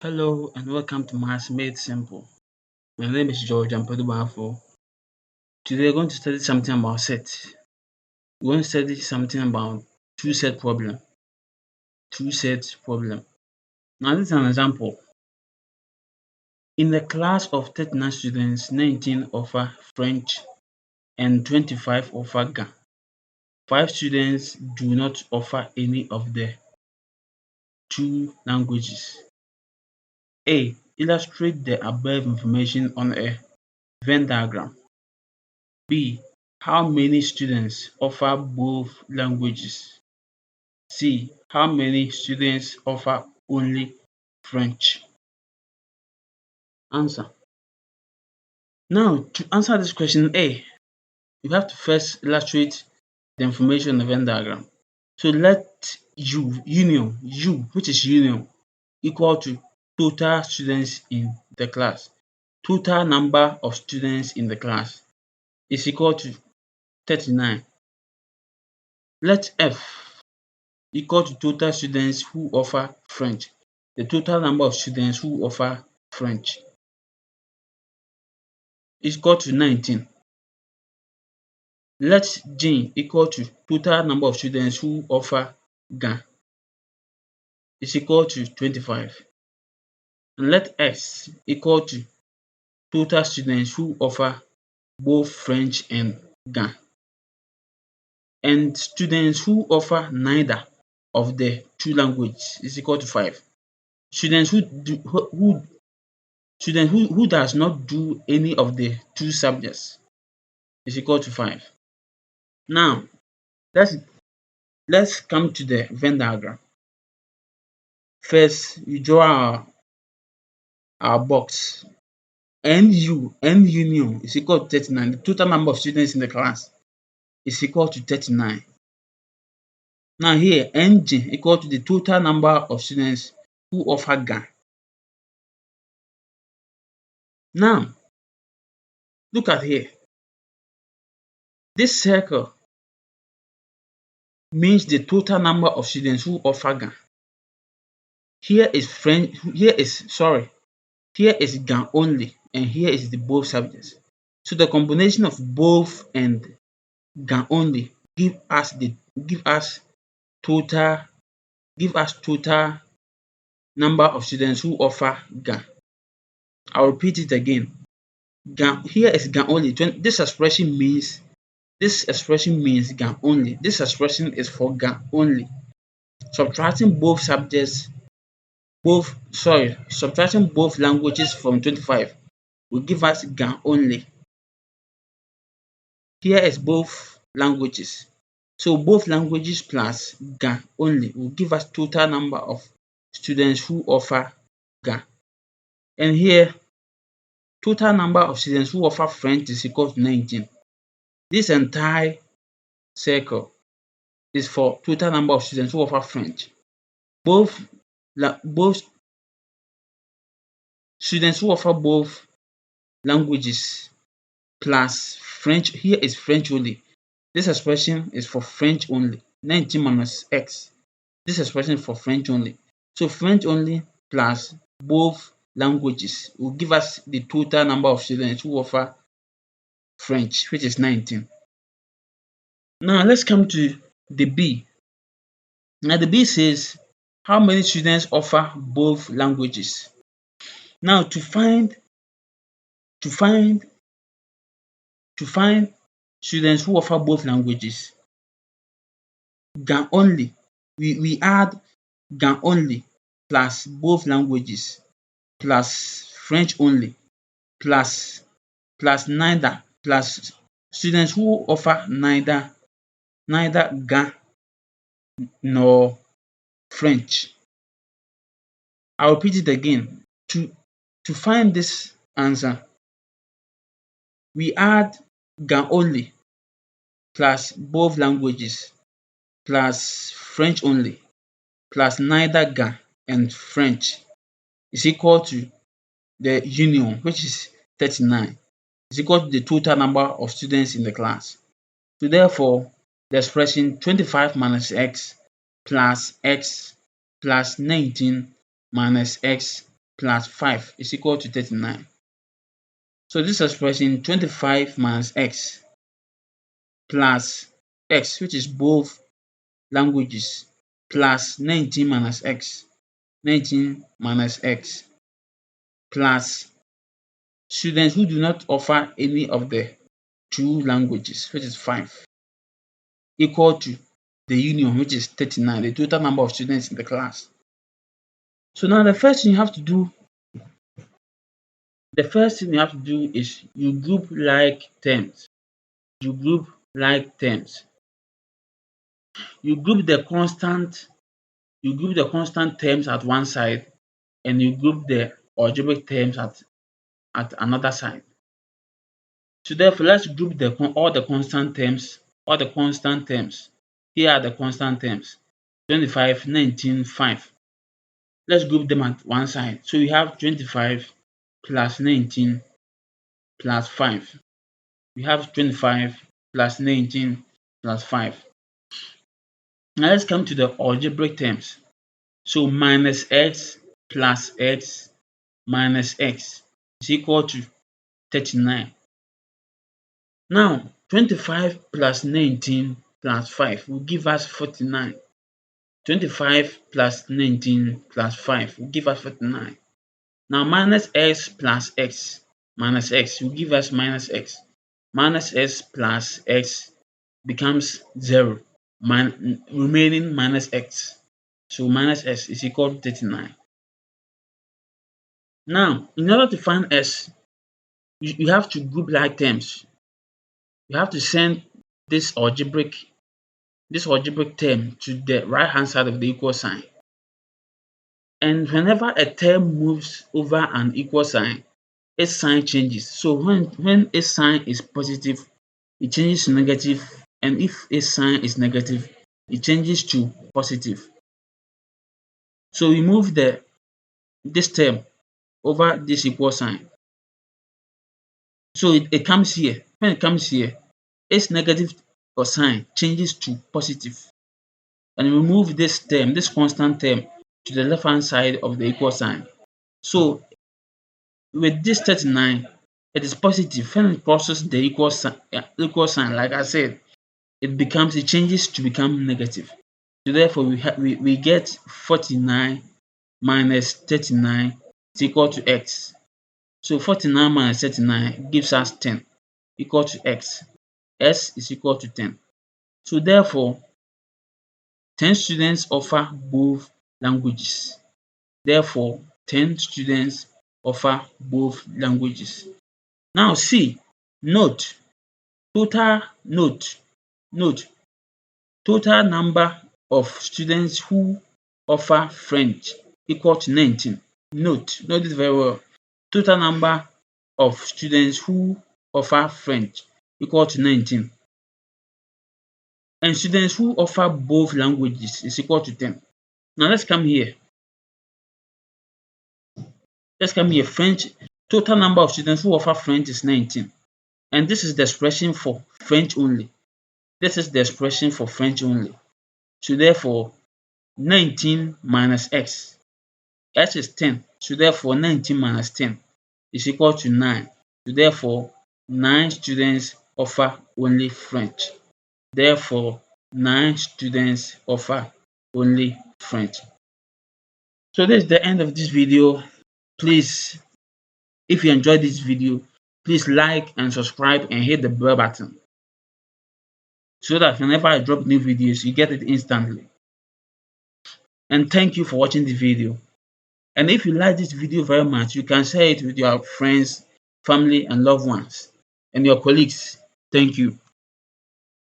Hello and welcome to Maths Made Simple. My name is George Ampadu. Today we're going to study something about sets. We're going to study something about two-set problem. Two-set problem. Now this is an example. In the class of 39 students, 19 offer French and 25 offer Ga. 5 students do not offer any of the two languages. A. Illustrate the above information on a Venn diagram. B. How many students offer both languages? C. How many students offer only French? Answer. Now, to answer this question A, you have to first illustrate the information on the Venn diagram. So let U, which is union, equal to total students in the class. Total number of students in the class is equal to 39. Let F equal to total students who offer French. The total number of students who offer French is equal to 19. Let G equal to total number of students who offer Ga is equal to 25. And let S equal to total students who offer both French and Ga. And students who offer neither of the two languages is equal to 5. Students who does not do any of the two subjects is equal to 5. Now let's let's come to the Venn diagram. First, we draw our box. N union is equal to 39. The total number of students in the class is equal to 39. Now here, NG equal to the total number of students who offer Ga. Now, look at here. This circle means the total number of students who offer Ga. Here is Ga only, and here is the both subjects. So the combination of both and Ga only give us total number of students who offer Ga. I'll repeat it again. Here is Ga only. This expression means Ga only. This expression is for Ga only. Subtracting both languages from 25 will give us Ga only. Here is both languages. So both languages plus Ga only will give us total number of students who offer Ga. And here, total number of students who offer French is equal to 19. This entire circle is for total number of students who offer French. Both students who offer both languages plus French. Here is French only. This expression is for French only. 19 minus x. This expression is for French only. So French only plus both languages will give us the total number of students who offer French, which is 19. Now let's come to the B. Now the B says how many students offer both languages. Now to find students who offer both languages, Ga only, we add Ga only plus both languages plus French only plus neither plus students who offer neither Ga nor French. I'll repeat it again. To find this answer, we add Ga only plus both languages plus French only plus neither Ga and French is equal to the union, which is 39, is equal to the total number of students in the class. So therefore, the expression 25 minus x plus 19 minus x plus 5 is equal to 39. So this expression 25 minus x plus x, which is both languages, plus 19 minus x, 19 minus x, plus students who do not offer any of the two languages, which is 5, equal to the union, which is 39, the total number of students in the class. So now the first thing you have to do is you group like terms. You group like terms. You group the constant terms at one side, and you group the algebraic terms at another side. So therefore, let's group all the constant terms. Here are the constant terms: 25, 19, 5. Let's group them at one side. So we have 25 plus 19 plus 5. We have 25 plus 19 plus 5. Now let's come to the algebraic terms. So minus x plus x minus x is equal to 39. Now 25 plus 19 plus 5 will give us 49. 25 plus 19 plus 5 will give us 49. Now minus x plus x minus x will give us minus x. Minus x plus x becomes 0, remaining minus x. So minus x is equal to 39. Now, in order to find s, you have to group like terms. You have to send this algebraic term to the right hand side of the equal sign. And whenever a term moves over an equal sign, its sign changes. So when its sign is positive, it changes to negative, and if its sign is negative, it changes to positive. So we move this term over this equal sign. So it comes here. When it comes here, its negative or sign changes to positive. And we move this constant term, to the left hand side of the equal sign. So with this 39, it is positive. When it crosses the equal sign, like I said, it changes to become negative. So therefore we get 49 minus 39 is equal to x. So 49 minus 39 gives us 10, equal to x. S is equal to 10. So therefore 10 students offer both languages. Therefore 10 students offer both languages. Now see, note total number of students who offer French equal to 19. Note this very well. Total number of students who offer French equal to 19. And students who offer both languages is equal to 10. Now let's come here. French, total number of students who offer French is 19. And this is the expression for French only. So therefore 19 minus x. X is 10. So therefore 19 minus 10 is equal to 9. So therefore 9 students offer only French. Therefore 9 students offer only French. So this is the end of this video. Please, if you enjoyed this video, please like and subscribe and hit the bell button, so that whenever I drop new videos, you get it instantly. And thank you for watching the video. And if you like this video very much, you can share it with your friends, family, and loved ones, and your colleagues. Thank you.